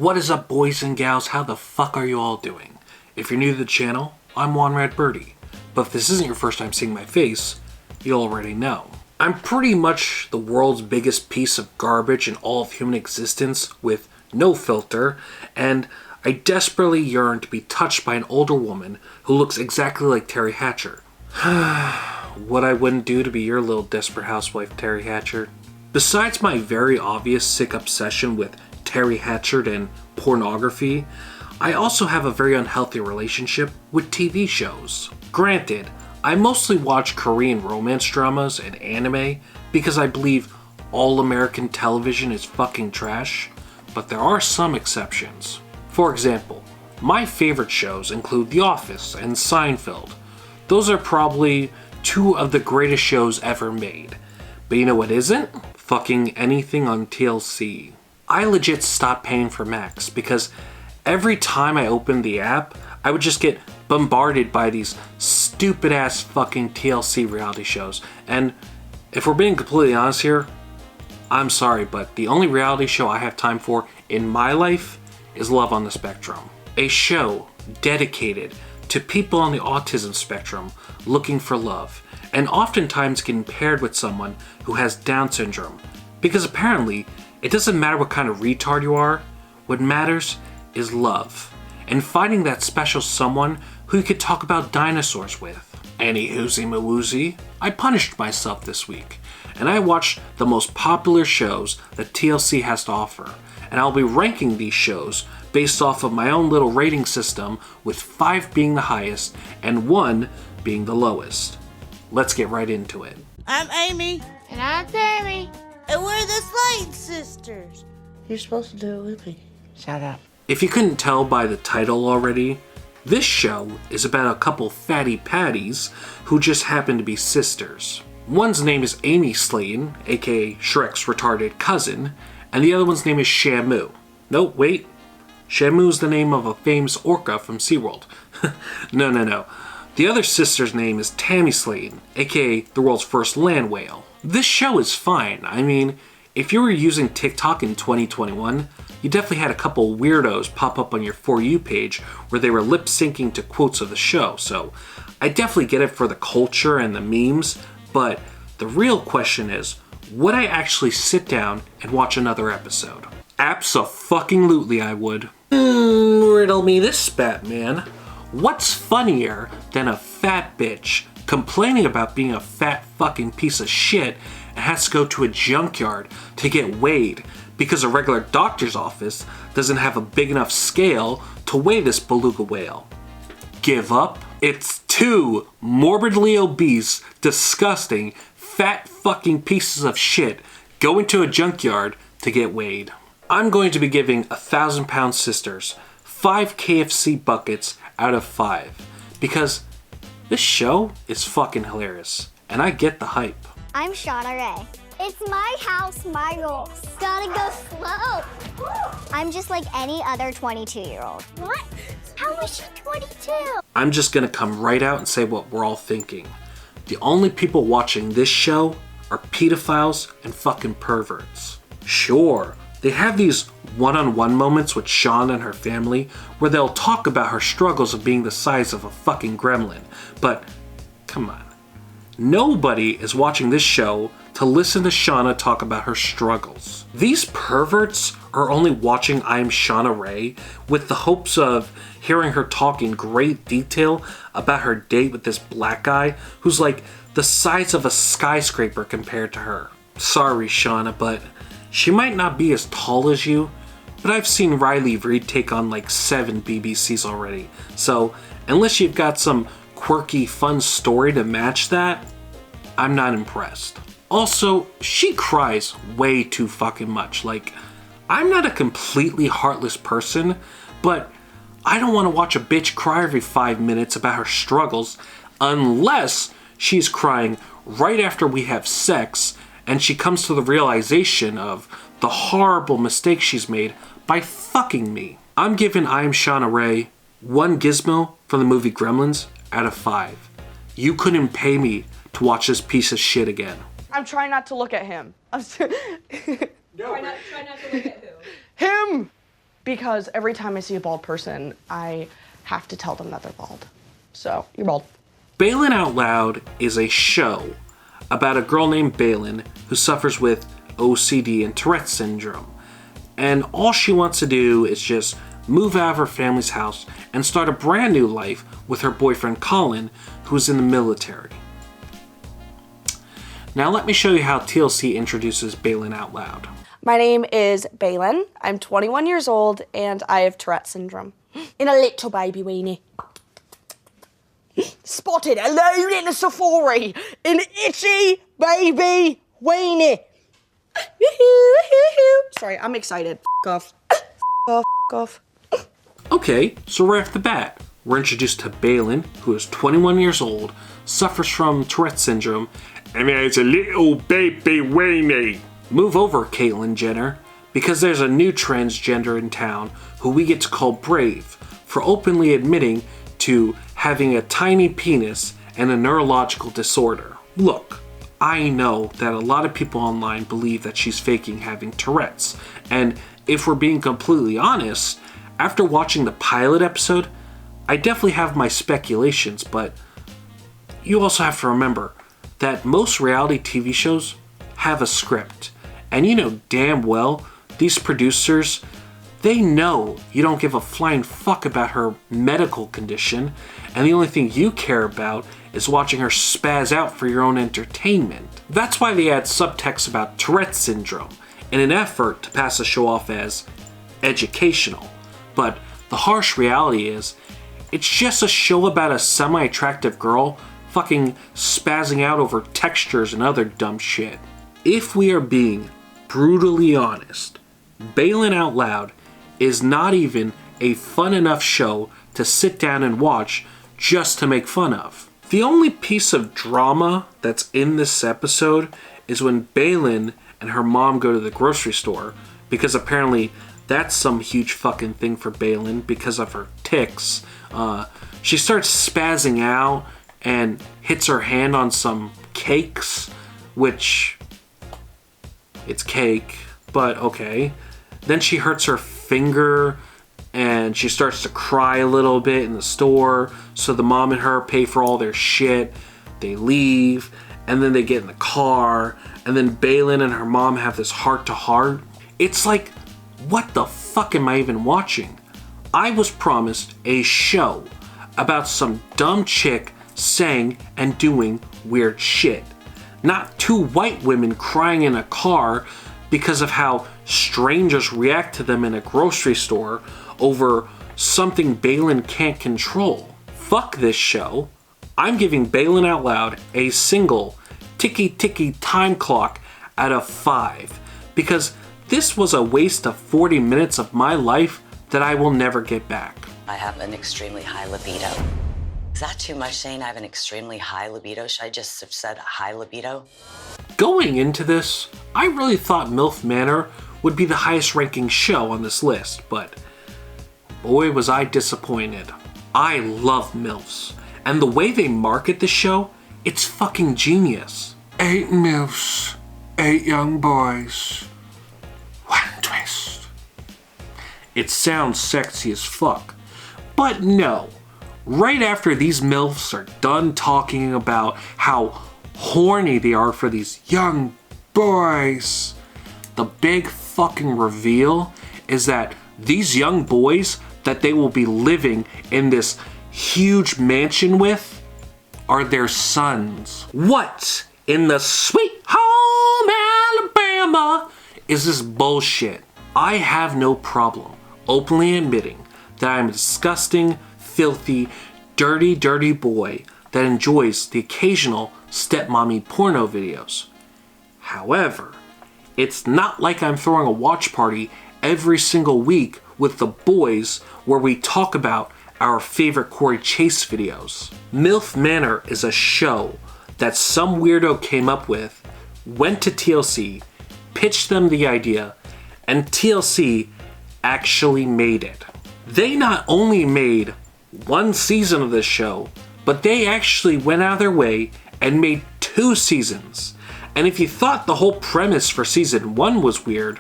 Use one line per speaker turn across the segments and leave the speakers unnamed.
What is up, boys and gals? How the fuck are you all doing? If you're new to the channel, I'm Juanrad Birdie. But if this isn't your first time seeing my face, you already know. I'm pretty much the world's biggest piece of garbage in all of human existence with no filter, and I desperately yearn to be touched by an older woman who looks exactly like Terry Hatcher. What I wouldn't do to be your little desperate housewife, Terry Hatcher. Besides my very obvious sick obsession with Terry Hatcher and pornography, I also have a very unhealthy relationship with TV shows. Granted, I mostly watch Korean romance dramas and anime because I believe all American television is fucking trash, but there are some exceptions. For example, my favorite shows include The Office and Seinfeld. Those are probably two of the greatest shows ever made. But you know what isn't? Fucking anything on TLC. I legit stopped paying for Max because every time I opened the app, I would just get bombarded by these stupid ass fucking TLC reality shows. And if we're being completely honest here, I'm sorry, but the only reality show I have time for in my life is Love on the Spectrum. A show dedicated to people on the autism spectrum looking for love, and oftentimes getting paired with someone who has Down syndrome. Because apparently, it doesn't matter what kind of retard you are, what matters is love. And finding that special someone who you could talk about dinosaurs with. Anywhoozy mawoozy, I punished myself this week, and I watched the most popular shows that TLC has to offer. And I'll be ranking these shows based off of my own little rating system, with 5 being the highest and 1 being the lowest. Let's get right into it.
I'm Amy.
And I'm Tammy.
And we're the Slade Sisters.
You're supposed to do it with me. Shut up.
If you couldn't tell by the title already, this show is about a couple fatty patties who just happen to be sisters. One's name is Amy Slayton, aka Shrek's retarded cousin, and the other one's name is Shamu. No, wait. Shamu's the name of a famous orca from SeaWorld. No. The other sister's name is Tammy Slayton, aka the world's first land whale. This show is fine. I mean, if you were using TikTok in 2021, you definitely had a couple weirdos pop up on your For You page where they were lip syncing to quotes of the show, so I definitely get it for the culture and the memes, but the real question is, would I actually sit down and watch another episode? Abso-fucking-lutely I would. Riddle me this, Batman. What's funnier than a fat bitch complaining about being a fat fucking piece of shit and has to go to a junkyard to get weighed because a regular doctor's office doesn't have a big enough scale to weigh this beluga whale? Give up? It's 2 morbidly obese, disgusting, fat fucking pieces of shit going to a junkyard to get weighed. I'm going to be giving 1,000-pound sisters 5 KFC buckets out of 5 because this show is fucking hilarious and I get the hype.
I'm Shauna Rae. It's my house, my rules. Gotta go slow. I'm just like any other 22-year-old. What? How is she 22?
I'm just gonna come right out and say what we're all thinking. The only people watching this show are pedophiles and fucking perverts. Sure, they have these one-on-one moments with Shawn and her family where they'll talk about her struggles of being the size of a fucking gremlin, but come on. Nobody is watching this show to listen to Shauna talk about her struggles. These perverts are only watching Am Shauna Rae with the hopes of hearing her talk in great detail about her date with this black guy who's like the size of a skyscraper compared to her. Sorry, Shauna, but she might not be as tall as you, but I've seen Riley Reid take on like 7 BBCs already. So unless you've got some quirky, fun story to match that, I'm not impressed. Also, she cries way too fucking much. Like, I'm not a completely heartless person, but I don't want to watch a bitch cry every 5 minutes about her struggles unless she's crying right after we have sex and she comes to the realization of the horrible mistake she's made by fucking me. I'm giving Am Shauna Rae 1 gizmo from the movie Gremlins out of 5. You couldn't pay me to watch this piece of shit again.
I'm trying not to look at him.
Try not to look at who?
Him! because every time I see a bald person, I have to tell them that they're bald. So, you're bald.
Baylen Out Loud is a show about a girl named Baylen who suffers with OCD and Tourette's syndrome. And all she wants to do is just move out of her family's house and start a brand new life with her boyfriend Colin, who's in the military. Now let me show you how TLC introduces Baylen Out Loud.
My name is Baylen. I'm 21 years old and I have Tourette's syndrome. In a little baby weenie. Spotted alone in a safari. An itchy baby weenie. Sorry, I'm excited. F off.
Okay, so right off the bat, we're introduced to Baylen, who is 21 years old, suffers from Tourette's syndrome, and has a little baby weenie. Move over, Caitlyn Jenner, because there's a new transgender in town who we get to call Brave for openly admitting to having a tiny penis and a neurological disorder. Look, I know that a lot of people online believe that she's faking having Tourette's, and if we're being completely honest, after watching the pilot episode, I definitely have my speculations, but you also have to remember that most reality TV shows have a script, and you know damn well these producers, they know you don't give a flying fuck about her medical condition, and the only thing you care about is watching her spaz out for your own entertainment. That's why they add subtext about Tourette's syndrome in an effort to pass the show off as educational. But the harsh reality is, it's just a show about a semi-attractive girl fucking spazzing out over textures and other dumb shit. If we are being brutally honest, Baylen Out Loud is not even a fun enough show to sit down and watch just to make fun of. The only piece of drama that's in this episode is when Baylen and her mom go to the grocery store, because apparently that's some huge fucking thing for Baylen because of her tics. She starts spazzing out and hits her hand on some cakes, which it's cake, but okay. Then she hurts her finger and she starts to cry a little bit in the store, so the mom and her pay for all their shit. They leave, and then they get in the car, and then Baylen and her mom have this heart-to-heart. It's like, what the fuck am I even watching? I was promised a show about some dumb chick saying and doing weird shit. Not two white women crying in a car because of how strangers react to them in a grocery store over something Baylen can't control. Fuck this show. I'm giving Baylen Out Loud a single ticky time clock out of 5 because this was a waste of 40 minutes of my life that I will never get back.
I have an extremely high libido. Is that too much saying I have an extremely high libido? Should I just have said high libido?
Going into this, I really thought M.I.L.F Manor would be the highest ranking show on this list, but boy was I disappointed. I love MILFs, and the way they market the show, it's fucking genius. 8 MILFs, 8 young boys, 1 twist. It sounds sexy as fuck, but no. Right after these MILFs are done talking about how horny they are for these young boys, the big fucking reveal is that these young boys that they will be living in this huge mansion with are their sons. What in the sweet home Alabama is this bullshit? I have no problem openly admitting that I'm a disgusting, filthy, dirty boy that enjoys the occasional stepmommy porno videos. However, it's not like I'm throwing a watch party every single week with the boys where we talk about our favorite Corey Chase videos. M.I.L.F Manor is a show that some weirdo came up with, went to TLC, pitched them the idea, and TLC actually made it. They not only made 1 season of this show, but they actually went out of their way and made 2 seasons. And if you thought the whole premise for season 1 was weird,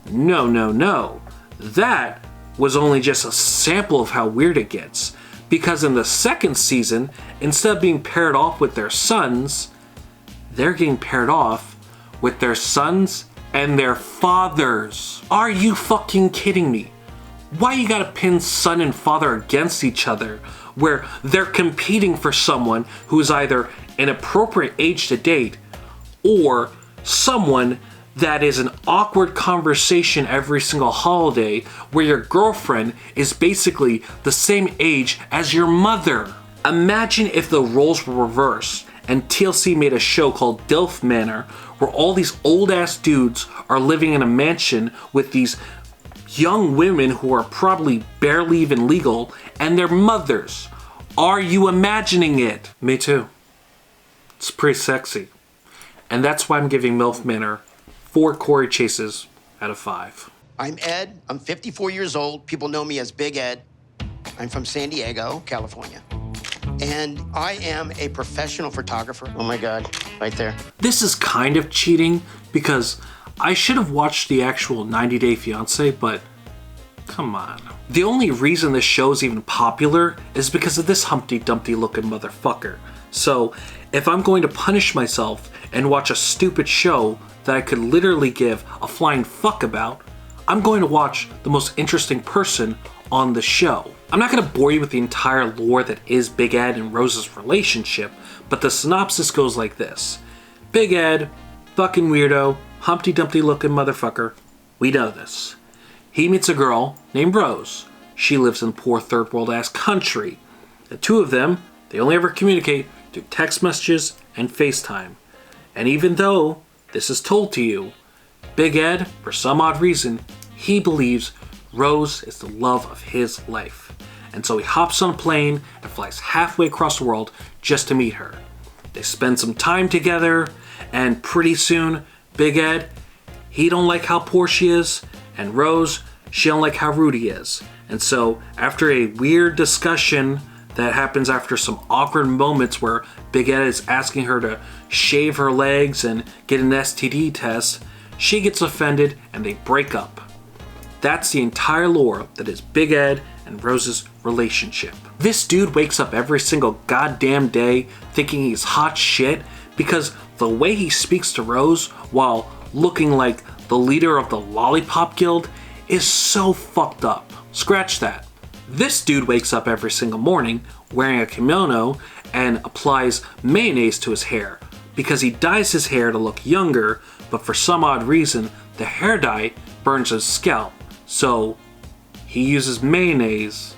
no. That was only just a sample of how weird it gets, because in the second season, instead of being paired off with their sons, they're getting paired off with their sons and their fathers. Are you fucking kidding me? Why you gotta pin son and father against each other, where they're competing for someone who is either an appropriate age to date or someone that is an awkward conversation every single holiday where your girlfriend is basically the same age as your mother? Imagine if the roles were reversed and TLC made a show called M.I.L.F Manor where all these old ass dudes are living in a mansion with these young women who are probably barely even legal and their mothers. Are you imagining it? Me too. It's pretty sexy. And that's why I'm giving M.I.L.F Manor 4 Corey chases out of 5.
I'm Ed. I'm 54 years old. People know me as Big Ed. I'm from San Diego, California. And I am a professional photographer. Oh my God, right there.
This is kind of cheating because I should have watched the actual 90 Day Fiancé, but come on. The only reason this show is even popular is because of this Humpty Dumpty looking motherfucker. So if I'm going to punish myself and watch a stupid show that I could literally give a flying fuck about, I'm going to watch the most interesting person on the show. I'm not going to bore you with the entire lore that is Big Ed and Rose's relationship, but the synopsis goes like this. Big Ed, fucking weirdo, Humpty Dumpty looking motherfucker. We know this. He meets a girl named Rose. She lives in poor third world ass country. The two of them, they only ever communicate through text messages and FaceTime. And even though this is told to you, Big Ed, for some odd reason, he believes Rose is the love of his life. And so he hops on a plane and flies halfway across the world just to meet her. They spend some time together, and pretty soon, Big Ed, he don't like how poor she is, and Rose, she don't like how rude he is. And so, after a weird discussion that happens after some awkward moments where Big Ed is asking her to shave her legs and get an STD test, she gets offended and they break up. That's the entire lore that is Big Ed and Rose's relationship. This dude wakes up every single goddamn day thinking he's hot shit because the way he speaks to Rose while looking like the leader of the Lollipop Guild is so fucked up. Scratch that. This dude wakes up every single morning wearing a kimono and applies mayonnaise to his hair because he dyes his hair to look younger, but for some odd reason, the hair dye burns his scalp. So he uses mayonnaise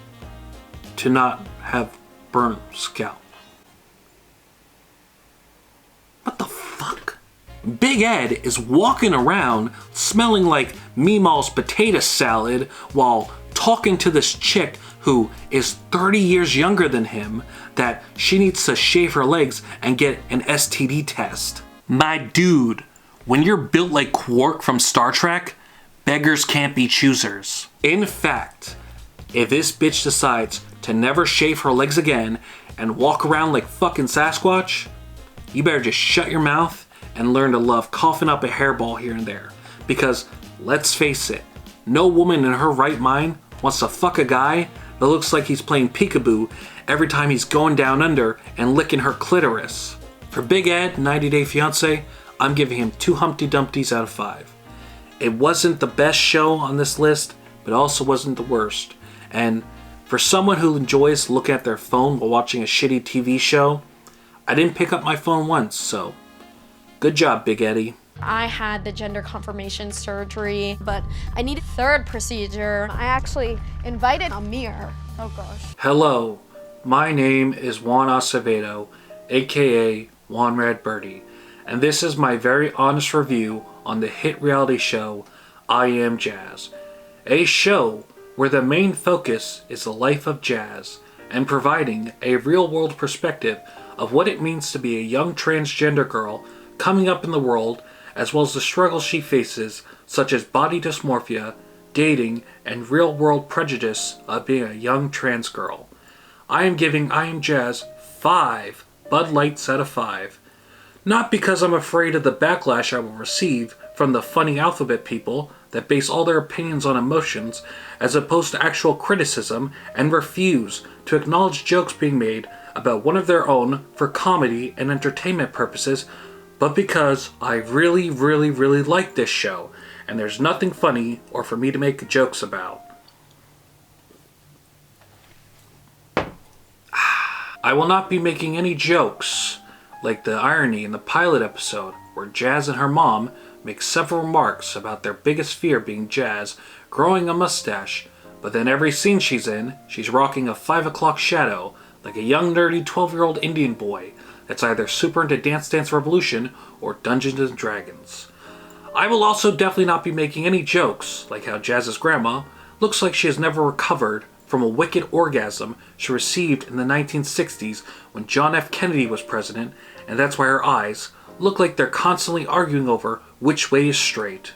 to not have burnt scalp. What the fuck? Big Ed is walking around smelling like Meemaw's potato salad while talking to this chick who is 30 years younger than him that she needs to shave her legs and get an STD test. My dude, when you're built like Quark from Star Trek, beggars can't be choosers. In fact, if this bitch decides to never shave her legs again and walk around like fucking Sasquatch, you better just shut your mouth and learn to love coughing up a hairball here and there. Because, let's face it, no woman in her right mind wants to fuck a guy that looks like he's playing peekaboo every time he's going down under and licking her clitoris. For Big Ed, 90 Day Fiancé, I'm giving him 2 Humpty Dumptys out of 5. It wasn't the best show on this list, but also wasn't the worst. And for someone who enjoys looking at their phone while watching a shitty TV show, I didn't pick up my phone once, so good job, Big Eddie.
I had the gender confirmation surgery, but I need a third procedure. I actually invited Amir. Oh gosh.
Hello, my name is Juan Acevedo, aka Juanrad Birdie, and this is my very honest review on the hit reality show I Am Jazz, a show where the main focus is the life of Jazz and providing a real-world perspective of what it means to be a young transgender girl coming up in the world, as well as the struggles she faces, such as body dysmorphia, dating, and real-world prejudice of being a young trans girl. I am giving I Am Jazz 5 Bud Lights out of 5. Not because I'm afraid of the backlash I will receive from the funny alphabet people that base all their opinions on emotions as opposed to actual criticism and refuse to acknowledge jokes being made about one of their own for comedy and entertainment purposes, but because I really, really, really like this show and there's nothing funny or for me to make jokes about. I will not be making any jokes like the irony in the pilot episode where Jazz and her mom make several remarks about their biggest fear being Jazz growing a mustache, but then every scene she's in, she's rocking a 5 o'clock shadow like a young nerdy 12-year-old Indian boy that's either super into Dance Dance Revolution or Dungeons and Dragons. I will also definitely not be making any jokes like how Jazz's grandma looks like she has never recovered from a wicked orgasm she received in the 1960s when John F. Kennedy was president, and that's why her eyes look like they're constantly arguing over which way is straight.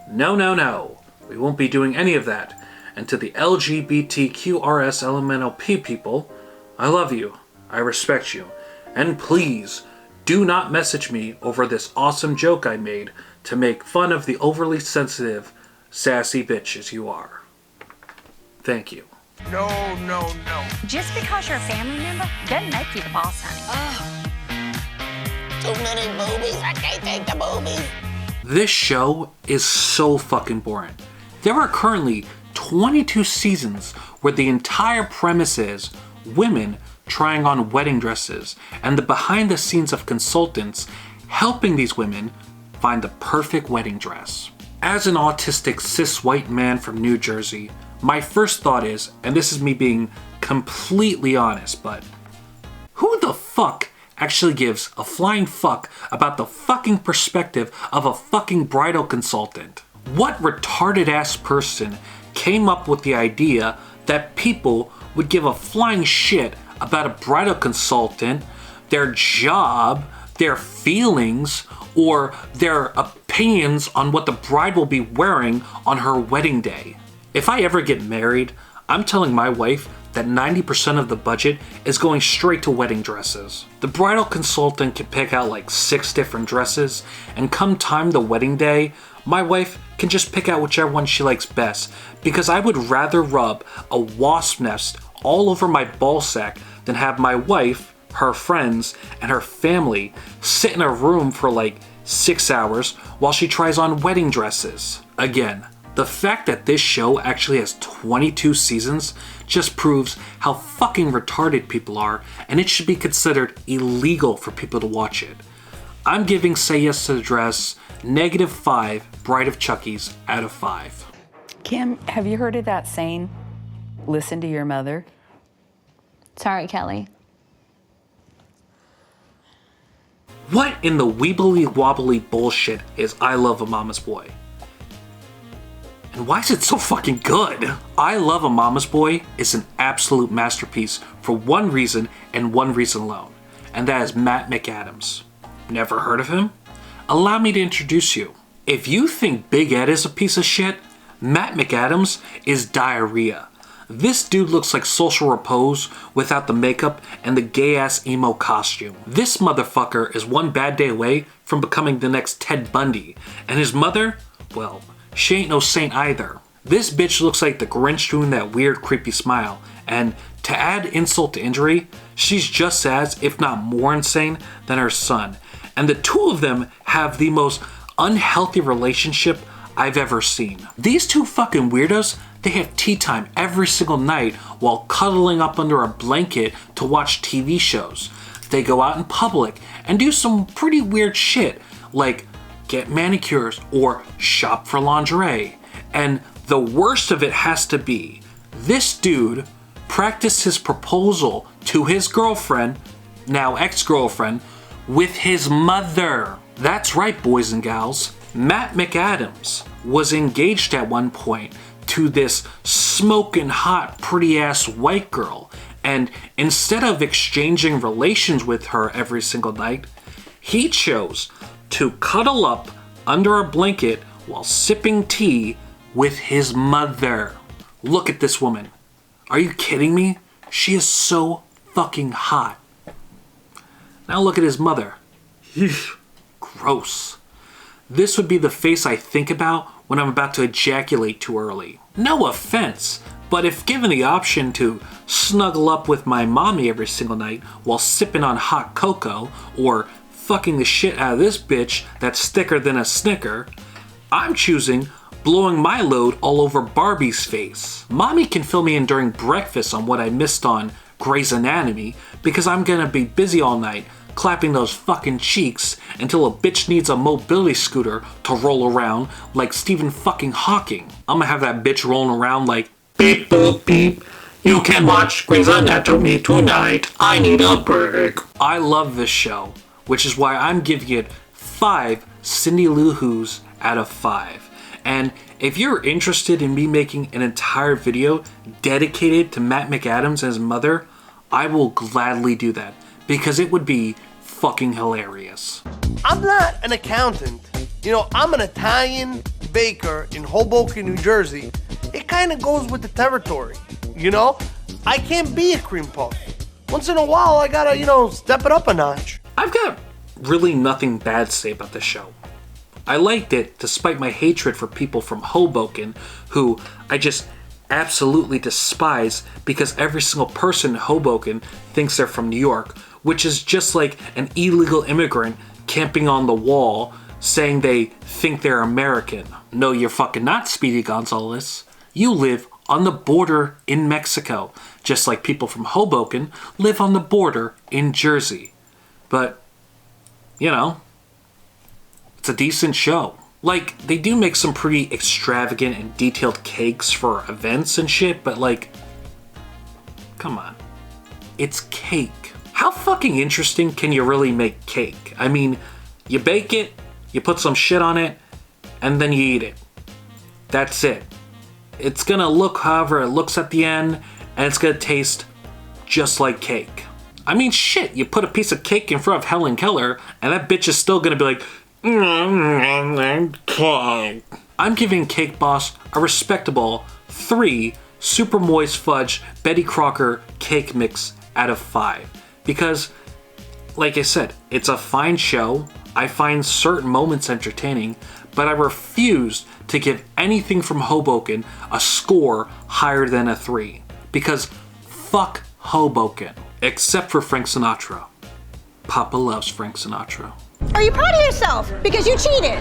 No, no, no. We won't be doing any of that. And to the LGBTQRSLMNOP people, I love you. I respect you. And please, do not message me over this awesome joke I made to make fun of the overly sensitive, sassy bitches you are. Thank you.
No, no, no.
Just because you're a family member doesn't make you the boss, honey.
Too many boobies. I can't take the boobies.
This show is so fucking boring. There are currently 22 seasons where the entire premise is women trying on wedding dresses and the behind the scenes of consultants helping these women find the perfect wedding dress. As an autistic cis white man from New Jersey, my first thought is, and this is me being completely honest, but who the fuck actually gives a flying fuck about the fucking perspective of a fucking bridal consultant? What retarded ass person came up with the idea that people would give a flying shit about a bridal consultant, their job, their feelings, or their opinions on what the bride will be wearing on her wedding day? If I ever get married, I'm telling my wife that 90% of the budget is going straight to wedding dresses. The bridal consultant can pick out like 6 different dresses, and come time the wedding day, my wife can just pick out whichever one she likes best, because I would rather rub a wasp nest all over my ballsack than have my wife, her friends, and her family sit in a room for like 6 hours while she tries on wedding dresses. Again, the fact that this show actually has 22 seasons just proves how fucking retarded people are, and it should be considered illegal for people to watch it. I'm giving Say Yes to the Dress -5 Bride of Chuckies out of 5.
Kim, have you heard of that saying, listen to your mother?
Sorry, Kelly.
What in the weebly wobbly bullshit is I Love a Mama's Boy? And why is it so fucking good? I Love a Mama's Boy is an absolute masterpiece for one reason and one reason alone, and that is Matt McAdams. Never heard of him? Allow me to introduce you. If you think Big Ed is a piece of shit, Matt McAdams is diarrhea. This dude looks like Social Repose without the makeup and the gay-ass emo costume. This motherfucker is one bad day away from becoming the next Ted Bundy, and his mother, well, she ain't no saint either. This bitch looks like the Grinch doing that weird creepy smile, and to add insult to injury, she's just as, if not more insane than her son. And the two of them have the most unhealthy relationship I've ever seen. These two fucking weirdos, they have tea time every single night while cuddling up under a blanket to watch TV shows. They go out in public and do some pretty weird shit, like get manicures or shop for lingerie. And the worst of it has to be, this dude practiced his proposal to his girlfriend, now ex-girlfriend, with his mother. That's right, boys and gals. Matt McAdams was engaged at one point to this smoking hot, pretty-ass white girl, and instead of exchanging relations with her every single night, he chose to cuddle up under a blanket while sipping tea with his mother. Look at this woman. Are you kidding me? She is so fucking hot. Now look at his mother. Gross. This would be the face I think about when I'm about to ejaculate too early. No offense, but if given the option to snuggle up with my mommy every single night while sipping on hot cocoa or fucking the shit out of this bitch that's thicker than a Snicker, I'm choosing blowing my load all over Barbie's face. Mommy can fill me in during breakfast on what I missed on Grey's Anatomy because I'm gonna be busy all night clapping those fucking cheeks until a bitch needs a mobility scooter to roll around like Stephen fucking Hawking. I'm gonna have that bitch rolling around like, beep boop beep, you can watch Grey's Anatomy tonight, I need a break. I love this show, which is why I'm giving it 5 Cindy Lou Who's out of 5. And if you're interested in me making an entire video dedicated to Matt McAdams and his mother, I will gladly do that because it would be fucking hilarious.
I'm not an accountant. You know, I'm an Italian baker in Hoboken, New Jersey. It kind of goes with the territory, you know? I can't be a cream puff. Once in a while, I gotta, you know, step it up a notch.
I've got really nothing bad to say about this show. I liked it despite my hatred for people from Hoboken who I just absolutely despise because every single person in Hoboken thinks they're from New York, which is just like an illegal immigrant camping on the wall saying they think they're American. No, you're fucking not, Speedy Gonzalez. You live on the border in Mexico, just like people from Hoboken live on the border in Jersey. But, you know, it's a decent show. Like, they do make some pretty extravagant and detailed cakes for events and shit, but like, come on. It's cake. How fucking interesting can you really make cake? I mean, you bake it, you put some shit on it, and then you eat it. That's it. It's gonna look however it looks at the end, and it's gonna taste just like cake. I mean, shit, you put a piece of cake in front of Helen Keller, and that bitch is still gonna be like, cake. I'm giving Cake Boss a respectable 3 super moist fudge Betty Crocker cake mix out of 5. Because, like I said, it's a fine show. I find certain moments entertaining, but I refuse to give anything from Hoboken a score higher than a 3. Because fuck Hoboken. Except for Frank Sinatra. Papa loves Frank Sinatra.
Are you proud of yourself? Because you cheated.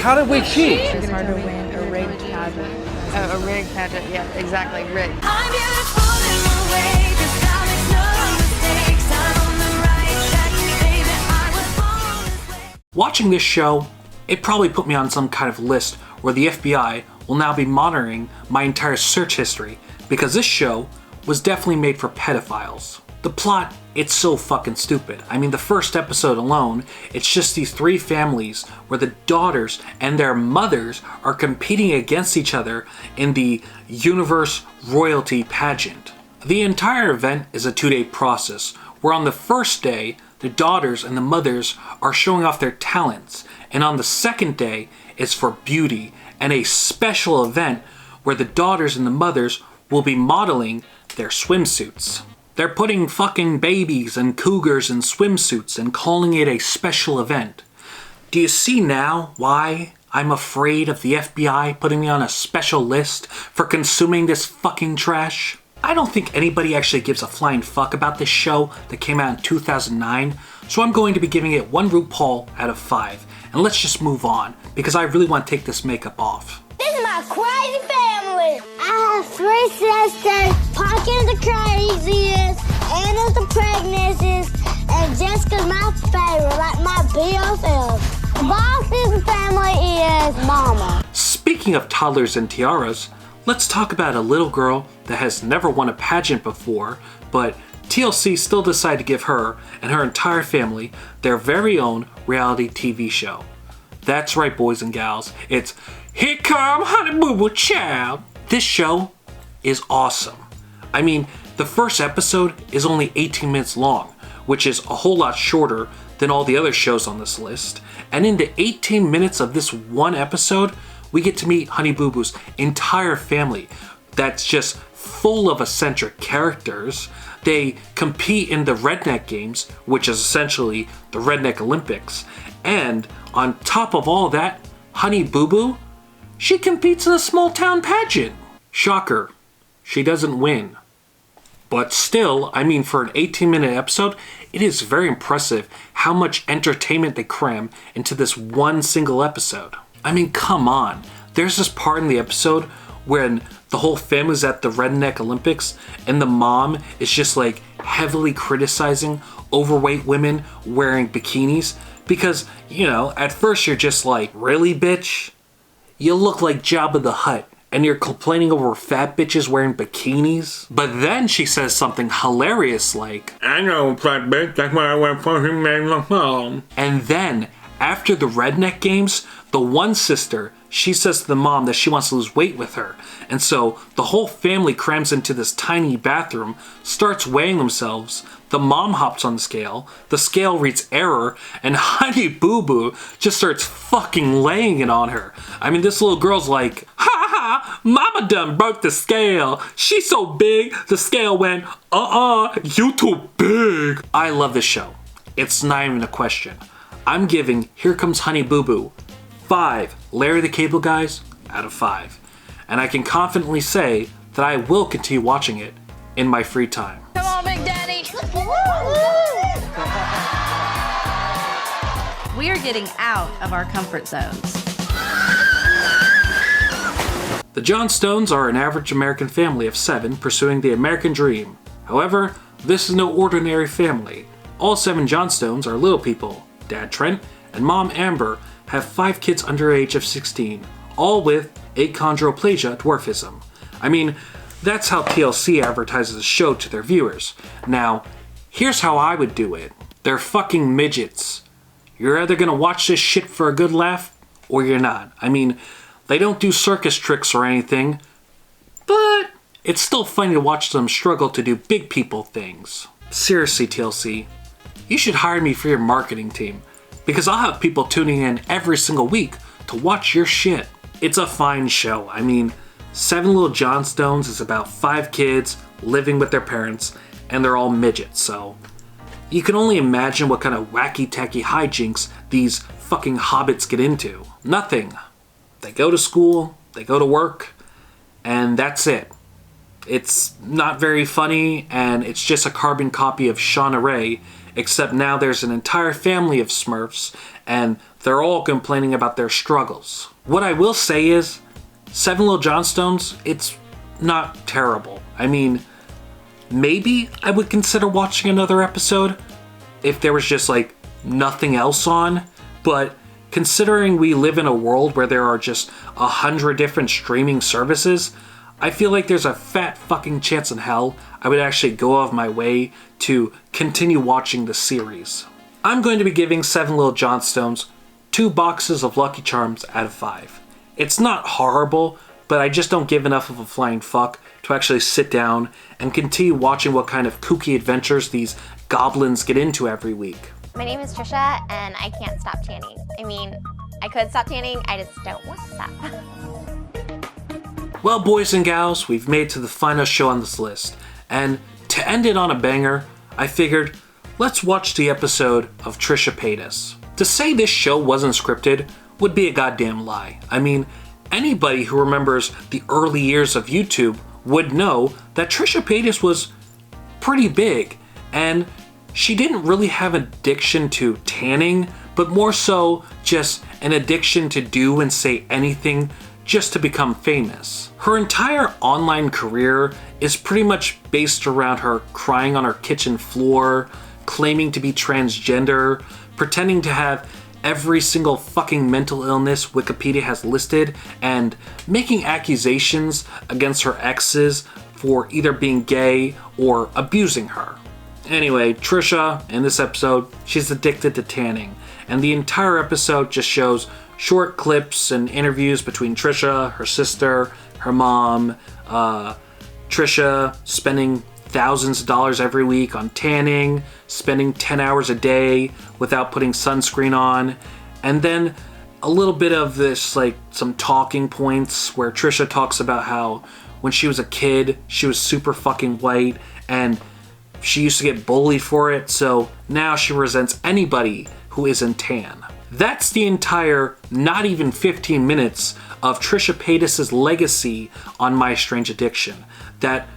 How did we cheat?
It's hard to win a rigged pageant. A rigged pageant, yeah, exactly, rigged.
I'm beautiful in my way, 'cause God makes no mistakes. I'm on the right track, baby, I was born this way.
Watching this show, it probably put me on some kind of list where the FBI will now be monitoring my entire search history because this show was definitely made for pedophiles. The plot, it's so fucking stupid. I mean, the first episode alone, it's just these 3 families where the daughters and their mothers are competing against each other in the Universe Royalty Pageant. The entire event is a 2-day process, where on the first day, the daughters and the mothers are showing off their talents, and on the second day, it's for beauty, and a special event where the daughters and the mothers will be modeling their swimsuits. They're putting fucking babies and cougars in swimsuits and calling it a special event. Do you see now why I'm afraid of the FBI putting me on a special list for consuming this fucking trash? I don't think anybody actually gives a flying fuck about this show that came out in 2009, so I'm going to be giving it 1 RuPaul out of 5. And let's just move on, because I really want to take this makeup off.
This is my crazy family. I have 3 sisters. Parker's the craziest, Anna's the pregnantest, and Jessica's my favorite, like my BFF. Boss's family is Mama.
Speaking of toddlers and tiaras, let's talk about a little girl that has never won a pageant before, but TLC still decided to give her and her entire family their very own reality TV show. That's right, boys and gals. It's Here Come Honey Boo Boo Child. This show is awesome. I mean, the first episode is only 18 minutes long, which is a whole lot shorter than all the other shows on this list. And in the 18 minutes of this one episode, we get to meet Honey Boo Boo's entire family that's just full of eccentric characters. They compete in the Redneck Games, which is essentially the Redneck Olympics. And on top of all that, Honey Boo Boo, she competes in a small town pageant. Shocker, she doesn't win. But still, I mean, for an 18-minute episode, it is very impressive how much entertainment they cram into this one single episode. I mean, come on. There's this part in the episode when the whole family's at the Redneck Olympics and the mom is just like heavily criticizing overweight women wearing bikinis because, you know, at first you're just like, really, bitch? You look like Jabba the Hutt and you're complaining over fat bitches wearing bikinis? But then she says something hilarious like, I know, fat bitch, that's why I wear fucking man like mom. And then, after the redneck games, the one sister, she says to the mom that she wants to lose weight with her. And so the whole family crams into this tiny bathroom, starts weighing themselves. The mom hops on the scale reads error, and Honey Boo Boo just starts fucking laying it on her. I mean, this little girl's like, ha ha, mama done broke the scale. She's so big, the scale went, you too big. I love this show. It's not even a question. I'm giving Here Comes Honey Boo Boo 5 Larry the Cable Guys out of 5. And I can confidently say that I will continue watching it in my free time.
Come on, Big Daddy.
We are getting out of our comfort zones.
The Johnstons are an average American family of 7 pursuing the American dream. However, this is no ordinary family. All 7 Johnstons are little people. Dad Trent and Mom Amber have 5 kids under age of 16, all with achondroplasia dwarfism. I mean, that's how TLC advertises the show to their viewers. Now, here's how I would do it. They're fucking midgets. You're either gonna watch this shit for a good laugh, or you're not. I mean, they don't do circus tricks or anything, but it's still funny to watch them struggle to do big people things. Seriously, TLC, you should hire me for your marketing team, because I'll have people tuning in every single week to watch your shit. It's a fine show. I mean, 7 Little Johnstons is about 5 kids living with their parents, and they're all midgets, so you can only imagine what kind of wacky-tacky hijinks these fucking hobbits get into. Nothing. They go to school, they go to work, and that's it. It's not very funny, and it's just a carbon copy of Shauna Rae, except now there's an entire family of Smurfs, and they're all complaining about their struggles. What I will say is, 7 Little Johnstons, it's not terrible. I mean, maybe I would consider watching another episode if there was just like nothing else on, but considering we live in a world where there are just 100 different streaming services, I feel like there's a fat fucking chance in hell I would actually go out of my way to continue watching the series. I'm going to be giving 7 Little Johnstons 2 boxes of Lucky Charms out of 5. It's not horrible, but I just don't give enough of a flying fuck to actually sit down and continue watching what kind of kooky adventures these goblins get into every week.
My name is Trisha, and I can't stop tanning. I mean, I could stop tanning, I just don't want to stop.
Well, boys and gals, we've made to the final show on this list, and to end it on a banger, I figured, let's watch the episode of Trisha Paytas. To say this show wasn't scripted would be a goddamn lie. I mean, anybody who remembers the early years of YouTube would know that Trisha Paytas was pretty big, and she didn't really have an addiction to tanning, but more so just an addiction to do and say anything just to become famous. Her entire online career is pretty much based around her crying on her kitchen floor, claiming to be transgender, pretending to have every single fucking mental illness Wikipedia has listed, and making accusations against her exes for either being gay or abusing her. Anyway, Trisha, in this episode, she's addicted to tanning, and the entire episode just shows short clips and interviews between Trisha, her sister, her mom, Trisha spending thousands of dollars every week on tanning, spending 10 hours a day without putting sunscreen on, and then a little bit of this, like, some talking points where Trisha talks about how when she was a kid, she was super fucking white, and she used to get bullied for it, so now she resents anybody who isn't tan. That's the entire not even 15 minutes of Trisha Paytas' legacy on My Strange Addiction that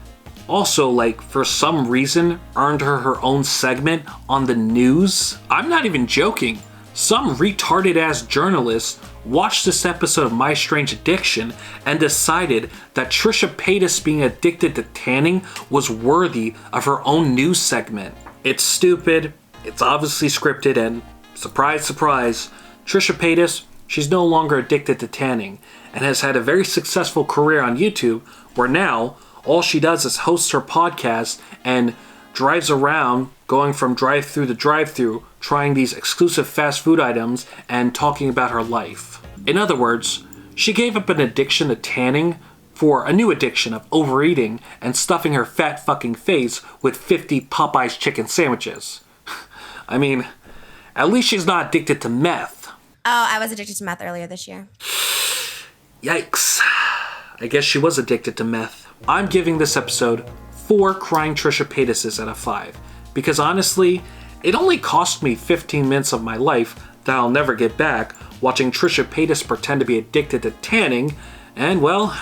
also, like, for some reason earned her her own segment on the news. I'm not even joking. Some retarded ass journalist watched this episode of My Strange Addiction and decided that Trisha Paytas being addicted to tanning was worthy of her own news segment. It's stupid, it's obviously scripted, and surprise, surprise, Trisha Paytas, she's no longer addicted to tanning and has had a very successful career on YouTube where now all she does is host her podcast and drives around going from drive-through to drive-through trying these exclusive fast food items and talking about her life. In other words, she gave up an addiction to tanning for a new addiction of overeating and stuffing her fat fucking face with 50 Popeyes chicken sandwiches. I mean, at least she's not addicted to meth.
Oh, I was addicted to meth earlier this year.
Yikes. I guess she was addicted to meth. I'm giving this episode 4 crying Trisha Paytases out of 5 because honestly, it only cost me 15 minutes of my life that I'll never get back watching Trisha Paytas pretend to be addicted to tanning, and well,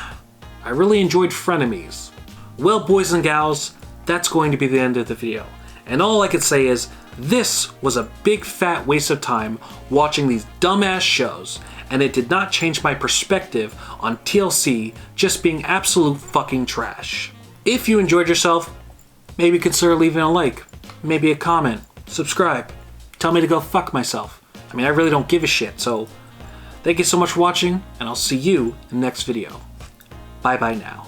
I really enjoyed Frenemies. Well, boys and gals, that's going to be the end of the video. And all I can say is, this was a big fat waste of time watching these dumbass shows, and it did not change my perspective on TLC just being absolute fucking trash. If you enjoyed yourself, maybe consider leaving a like, maybe a comment, subscribe, tell me to go fuck myself. I mean, I really don't give a shit, so thank you so much for watching, and I'll see you in the next video. Bye bye now.